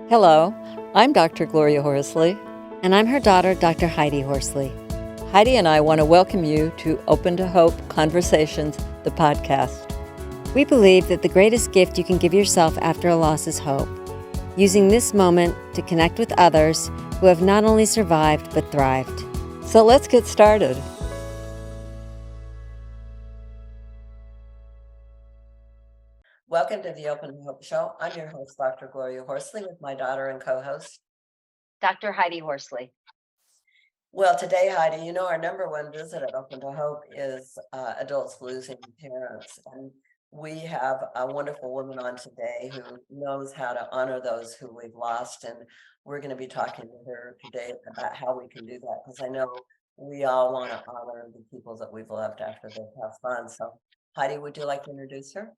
Hello, I'm Dr. Gloria Horsley. And I'm her daughter, Dr. Heidi Horsley. Heidi and I want to welcome you to Open to Hope Conversations, the podcast. We believe that the greatest gift you can give yourself after a loss is hope, using this moment to connect with others who have not only survived but thrived. So let's get started. Welcome to the Open to Hope Show. I'm your host, Dr. Gloria Horsley, with my daughter and co-host, Dr. Heidi Horsley. Well, today, Heidi, our number one visit at Open to Hope is adults losing parents. And we have a wonderful woman on today who knows how to honor those who we've lost. And we're going to be talking to her today about how we can do that, because I know we all want to honor the people that we've loved after they passed on. So, Heidi, would you like to introduce her?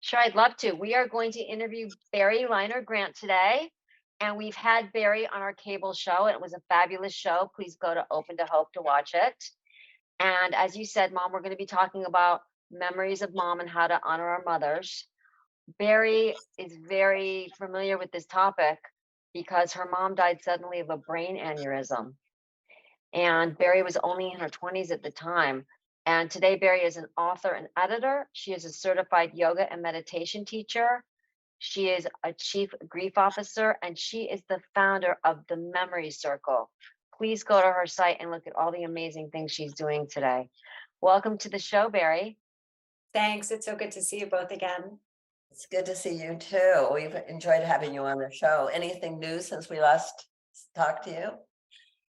Sure, I'd love to. We are going to interview Barri Leiner Grant today. And we've had Barri on our cable show. It was a fabulous show. Please go to Open to Hope to watch it. And as you said, Mom, we're going to be talking about memories of mom and how to honor our mothers. Barri is very familiar with this topic because her mom died suddenly of a brain aneurysm. And Barri was only in her 20s at the time. And today, Barri is an author and editor. She is a certified yoga and meditation teacher. She is a chief grief officer, and she is the founder of the Memory Circle. Please go to her site and look at all the amazing things she's doing today. Welcome to the show, Barri. Thanks. It's so good to see you both again. It's good to see you too. We've enjoyed having you on the show. Anything new since we last talked to you?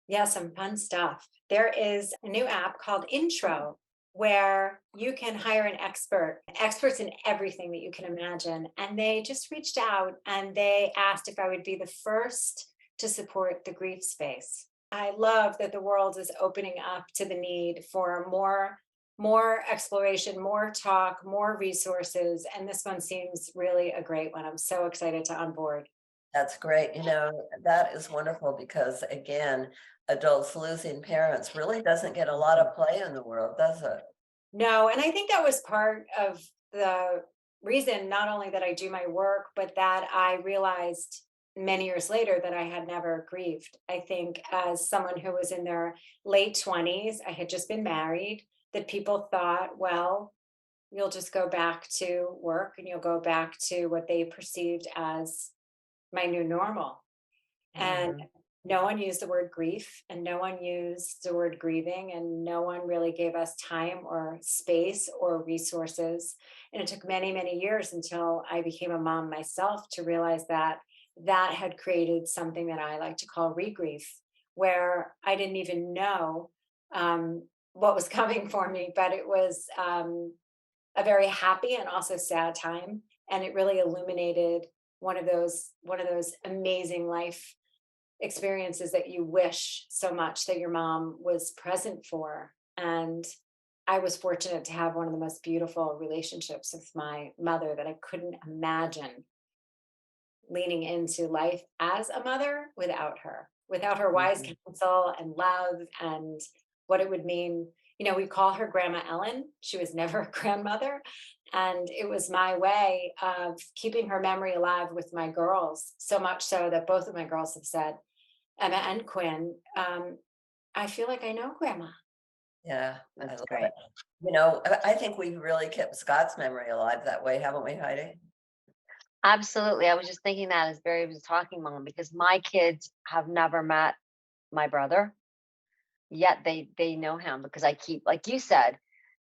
Yeah, some fun stuff. There is a new app called Intro where you can hire an experts in everything that you can imagine. And they just reached out and they asked if I would be the first to support the grief space. I love that the world is opening up to the need for more exploration, more talk, more resources. And this one seems really a great one. I'm so excited to onboard. That's great. That is wonderful because, again, adults losing parents really doesn't get a lot of play in the world, does it? No, and I think that was part of the reason, not only that I do my work, but that I realized many years later that I had never grieved. I think as someone who was in their late 20s, I had just been married, that people thought, well, you'll just go back to work and you'll go back to what they perceived as my new normal. And Mhm. no one used the word grief and no one used the word grieving and no one really gave us time or space or resources. And it took many, many years until I became a mom myself to realize that that had created something that I like to call regrief, where I didn't even know what was coming for me, but it was a very happy and also sad time. And it really illuminated one of those amazing life experiences that you wish so much that your mom was present for. And I was fortunate to have one of the most beautiful relationships with my mother that I couldn't imagine leaning into life as a mother without her wise Mhm. counsel and love and what it would mean. We call her Grandma Ellen. She was never a grandmother. And it was my way of keeping her memory alive with my girls, so much so that both of my girls have said, Emma and Quinn, I feel like I know Grandma. Yeah, I That's love great. it. I think we've really kept Scott's memory alive that way, haven't we, Heidi? Absolutely. I was just thinking that as Barri was talking, Mom, because my kids have never met my brother, yet they know him because I keep, like you said,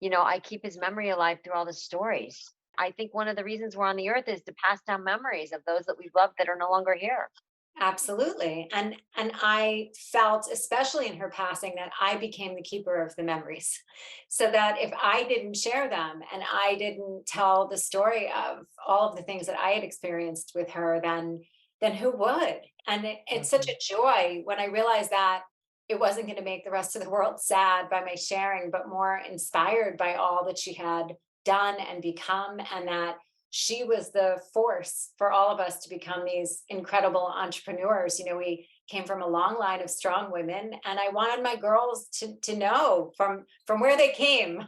I keep his memory alive through all the stories. I think one of the reasons we're on the earth is to pass down memories of those that we've loved that are no longer here. Absolutely. And I felt, especially in her passing, that I became the keeper of the memories. So that if I didn't share them and I didn't tell the story of all of the things that I had experienced with her, then who would? And it's such Mhm. a joy when I realized that it wasn't going to make the rest of the world sad by my sharing, but more inspired by all that she had done and become, and that she was the force for all of us to become these incredible entrepreneurs. We came from a long line of strong women, and I wanted my girls to know from where they came.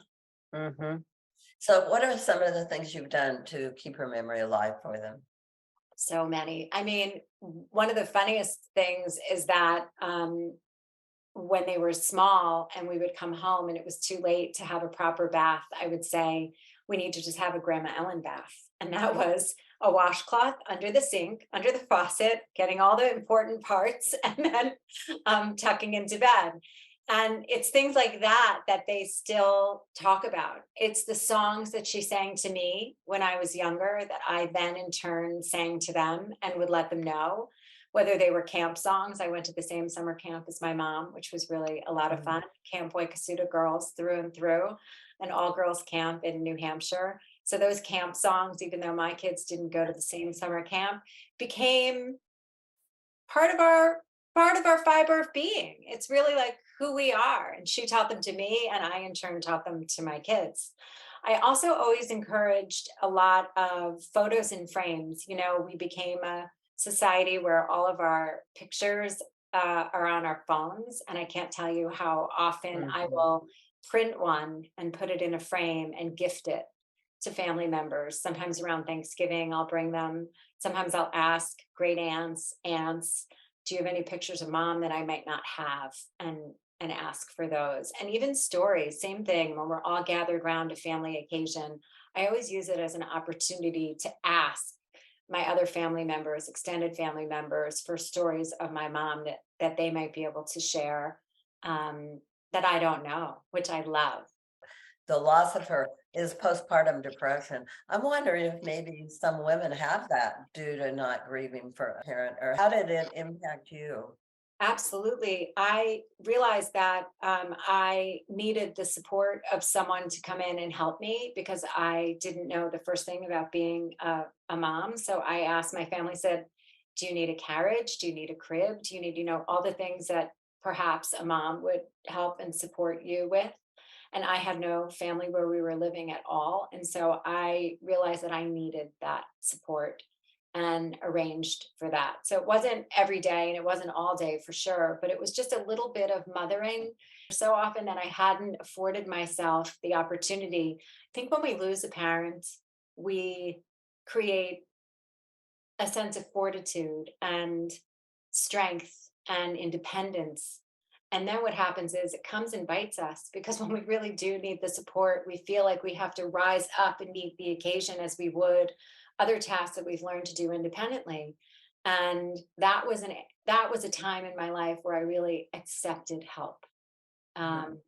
Hmm. So what are some of the things you've done to keep her memory alive for them? So many. I mean, one of the funniest things is that when they were small and we would come home and it was too late to have a proper bath, I would say, we need to just have a Grandma Ellen bath. And that was a washcloth under the sink, under the faucet, getting all the important parts, and then tucking into bed. And it's things like that that they still talk about. It's the songs that she sang to me when I was younger that I then in turn sang to them and would let them know, whether they were camp songs. I went to the same summer camp as my mom, which was really a lot of Mhm. fun. Camp Boycasuta girls through and through, an all girls camp in New Hampshire. So those camp songs, even though my kids didn't go to the same summer camp, became part of our fiber of being. It's really like who we are. And she taught them to me, and I in turn taught them to my kids. I also always encouraged a lot of photos and frames. You know, we became a society where all of our pictures are on our phones. And I can't tell you how often I Mhm. will print one and put it in a frame and gift it to family members. Sometimes around Thanksgiving, I'll bring them. Sometimes I'll ask great aunts, do you have any pictures of mom that I might not have? And ask for those. And even stories, same thing. When we're all gathered around a family occasion, I always use it as an opportunity to ask my other family members, extended family members, for stories of my mom that they might be able to share, that I don't know, which I love. The loss of her is postpartum depression. I'm wondering if maybe some women have that due to not grieving for a parent, or how did it impact you? Absolutely. I realized that I needed the support of someone to come in and help me because I didn't know the first thing about being a mom. So I asked my family, said, do you need a carriage? Do you need a crib? Do you need, all the things that perhaps a mom would help and support you with? And I had no family where we were living at all. And so I realized that I needed that support and arranged for that. So it wasn't every day and it wasn't all day for sure, but it was just a little bit of mothering so often that I hadn't afforded myself the opportunity. I think when we lose a parent, we create a sense of fortitude and strength and independence. And then what happens is it comes and bites us because when we really do need the support, we feel like we have to rise up and meet the occasion as we would other tasks that we've learned to do independently. And that was a time in my life where I really accepted help. Mhm. Um,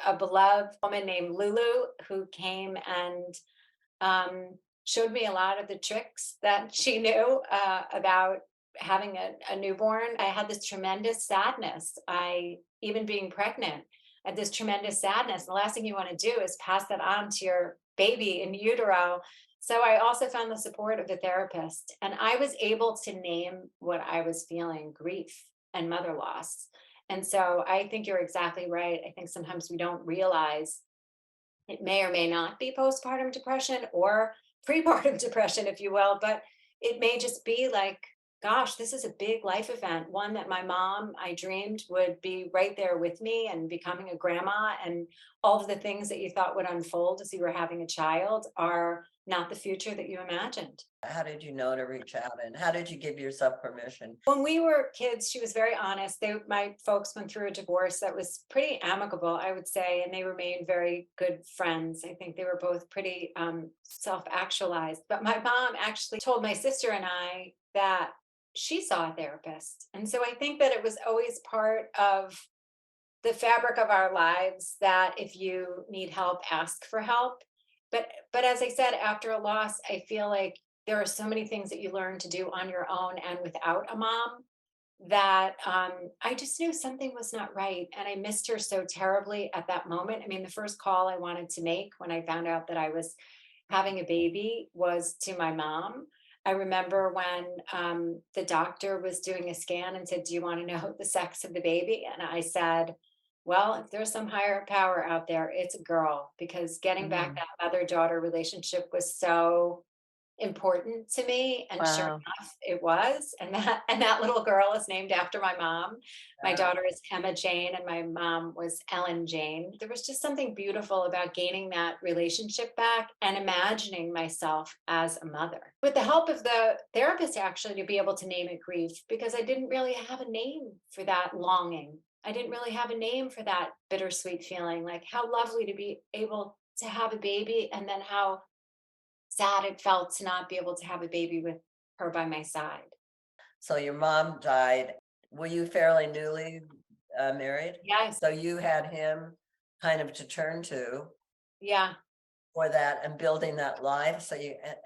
a beloved woman named Lulu who came and showed me a lot of the tricks that she knew about having a newborn. I had this tremendous sadness. Even being pregnant, I had this tremendous sadness. The last thing you want to do is pass that on to your baby in utero. So I also found the support of the therapist, and I was able to name what I was feeling: grief and mother loss. And so I think you're exactly right. I think sometimes we don't realize it may or may not be postpartum depression or prepartum depression, if you will, but it may just be like, gosh, this is a big life event, one that my mom, I dreamed would be right there with me and becoming a grandma. And all of the things that you thought would unfold as you were having a child are not the future that you imagined. How did you know to reach out, and how did you give yourself permission? When we were kids, she was very honest. My folks went through a divorce that was pretty amicable, I would say, and they remained very good friends. I think they were both pretty self-actualized. But my mom actually told my sister and I that she saw a therapist. And so I think that it was always part of the fabric of our lives that if you need help, ask for help. But as I said, after a loss, I feel like there are so many things that you learn to do on your own and without a mom that I just knew something was not right. And I missed her so terribly at that moment. I mean, the first call I wanted to make when I found out that I was having a baby was to my mom. I remember when the doctor was doing a scan and said, do you want to know the sex of the baby? And I said, well, if there's some higher power out there, it's a girl, because getting back Mhm. that mother daughter relationship was so important to me. And sure Wow. enough, it was. And that little girl is named after my mom. My Uh, daughter is Emma Jane, and my mom was Ellen Jane. There was just something beautiful about gaining that relationship back and imagining myself as a mother. With the help of the therapist, actually, to be able to name it grief, because I didn't really have a name for that longing. I didn't really have a name for that bittersweet feeling. Like, how lovely to be able to have a baby, and then how sad it felt to not be able to have a baby with her by my side. so your mom died. Were you fairly newly married? Yes. So you had him kind of to turn to Yeah. for that and building that life. So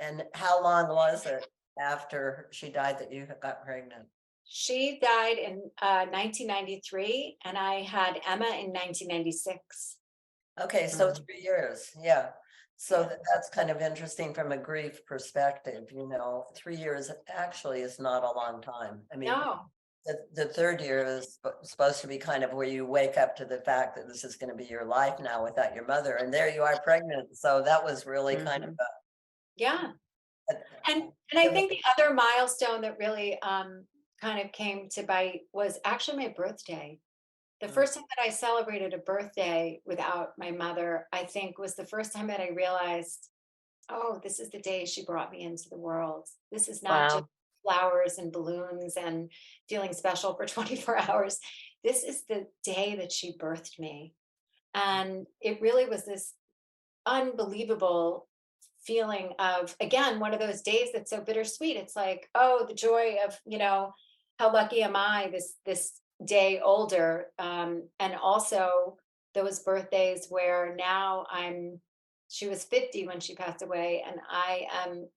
and how long was it after she died that you got pregnant? She died in 1993, and I had Emma in 1996. Okay, so Mm. 3 years, yeah. So Yeah. that's kind of interesting from a grief perspective, 3 years actually is not a long time. I mean, No. the third year is supposed to be kind of where you wake up to the fact that this is gonna be your life now without your mother, and there you are pregnant, so that was really kind of Mhm. Yeah. a And I think the other milestone that really kind of came to bite was actually my birthday. The Mm, first time that I celebrated a birthday without my mother, I think, was the first time that I realized, oh, this is the day she brought me into the world. This is not just Wow. flowers and balloons and feeling special for 24 hours. This is the day that she birthed me. And it really was this unbelievable feeling of, again, one of those days that's so bittersweet. It's like, oh, the joy of, how lucky am I this day older. And also those birthdays where now she was 50 when she passed away, and I am,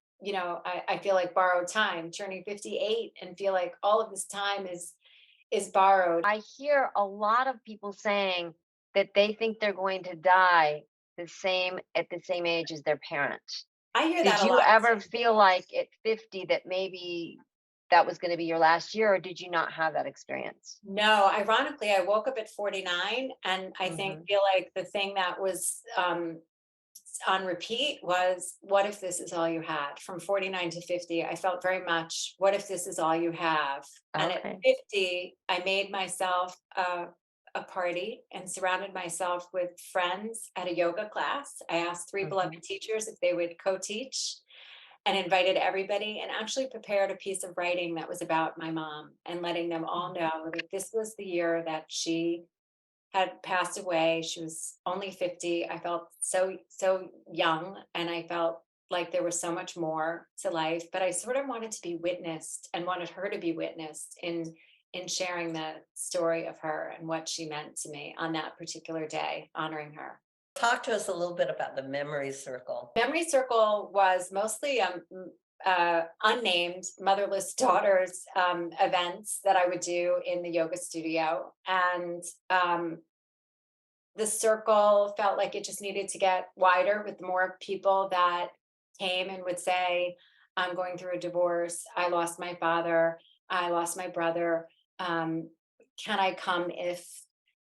I feel like borrowed time, turning 58, and feel like all of this time is borrowed. I hear a lot of people saying that they think they're going to die at the same age as their parents. I hear Did that a you lot. ever feel like at 50 that maybe that was going to be your last year, or did you not have that experience? No, ironically, I woke up at 49, and I think Mhm. feel like the thing that was on repeat was, what if this is all you had? From 49 to 50, I felt very much, what if this is all you have? And at Okay. 50, I made myself a party and surrounded myself with friends at a yoga class. I asked three Mhm. beloved teachers if they would co-teach, and invited everybody, and actually prepared a piece of writing that was about my mom, and letting them all know that this was the year that she had passed away. She was only 50. I felt so young, and I felt like there was so much more to life, but I sort of wanted to be witnessed and wanted her to be witnessed in sharing the story of her and what she meant to me on that particular day, honoring her. talk to us a little bit about the memory circle. Memory Circle was mostly unnamed motherless daughters events that I would do in the yoga studio. And the circle felt like it just needed to get wider with more people that came and would say, I'm going through a divorce. I lost my father. I lost my brother. Um, can I come if?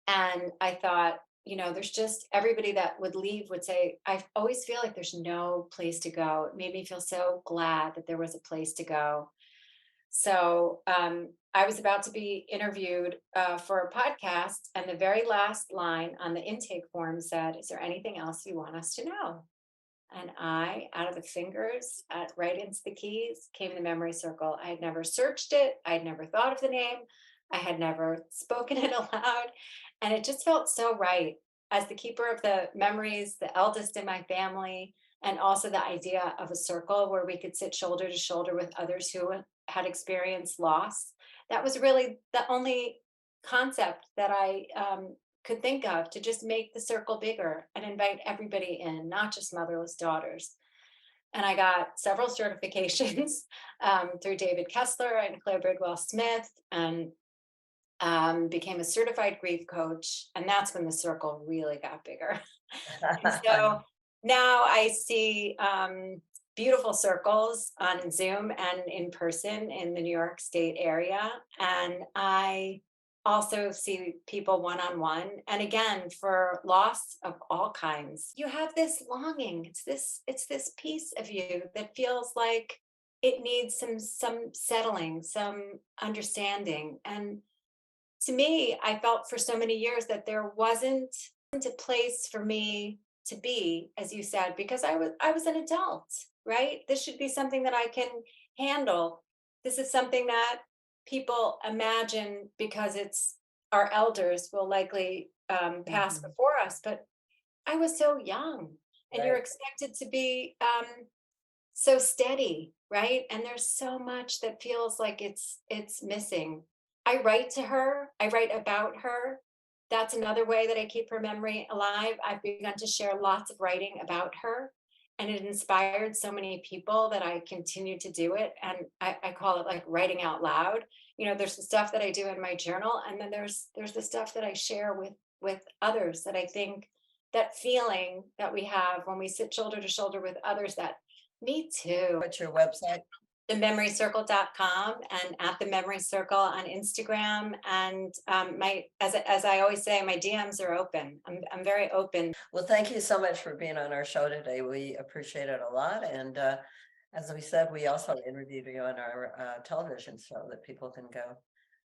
And I thought, there's just everybody that would leave would say, I always feel like there's no place to go. It made me feel so glad that there was a place to go. So I was about to be interviewed for a podcast, and the very last line on the intake form said, is there anything else you want us to know? And I, out of the fingers, right into the keys, came the memory circle. I had never searched it. I had never thought of the name. I had never spoken it aloud. And it just felt so right. As the keeper of the memories, the eldest in my family, and also the idea of a circle where we could sit shoulder to shoulder with others who had experienced loss. That was really the only concept that I could think of, to just make the circle bigger and invite everybody in, not just motherless daughters. And I got several certifications through David Kessler and Claire Bridwell Smith, and became a certified grief coach. And that's when the circle really got bigger. And so now I see beautiful circles on Zoom and in person in the New York State area. And I also see people one-on-one. And again, for loss of all kinds, you have this longing. It's this piece of you that feels like it needs some settling, some understanding. And to me, I felt for so many years that there wasn't a place for me to be, as you said, because I was an adult, right? This should be something that I can handle. This is something that people imagine because it's our elders will likely pass Mhm. before us. But I was so young, and you're Right. expected to be so steady, right? And there's so much that feels like it's missing. I write to her, I write about her. That's another way that I keep her memory alive. I've begun to share lots of writing about her, and it inspired so many people that I continue to do it. And I call it like writing out loud. There's the stuff that I do in my journal, and then there's the stuff that I share with others, that I think that feeling that we have when we sit shoulder to shoulder with others, that me too. What's your website? TheMemoryCircle.com and at the Memory Circle on Instagram. And my as I always say, my DMs are open. I'm very open. Well, thank you so much for being on our show today. We appreciate it a lot. And as we said, we also interviewed you on our television show that people can go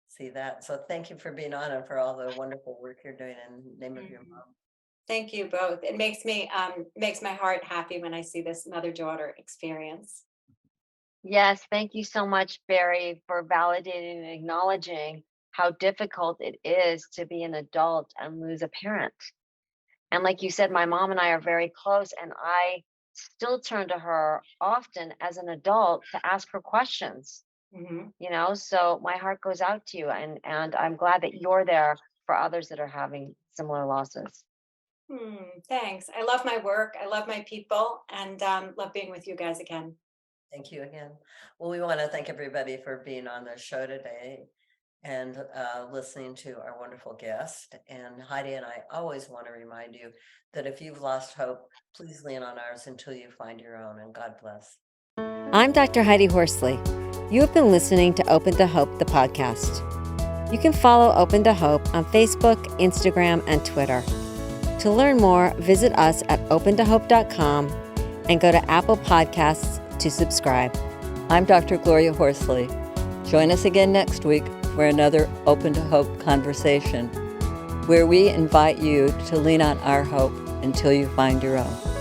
see that. So thank you for being on and for all the wonderful work you're doing in the name of your Mhm. mom. Thank you both. It makes my heart happy when I see this mother-daughter experience. Yes, thank you so much, Barry, for validating and acknowledging how difficult it is to be an adult and lose a parent. And like you said, my mom and I are very close, and I still turn to her often as an adult to ask her questions, Mhm. so my heart goes out to you, and I'm glad that you're there for others that are having similar losses. Thanks. I love my work. I love my people, and love being with you guys again. Thank you again. Well, we want to thank everybody for being on the show today and listening to our wonderful guest. And Heidi and I always want to remind you that if you've lost hope, please lean on ours until you find your own. And God bless. I'm Dr. Heidi Horsley. You have been listening to Open to Hope, the podcast. You can follow Open to Hope on Facebook, Instagram, and Twitter. To learn more, visit us at opentohope.com and go to Apple Podcasts to subscribe. I'm Dr. Gloria Horsley. Join us again next week for another Open to Hope conversation, where we invite you to lean on our hope until you find your own.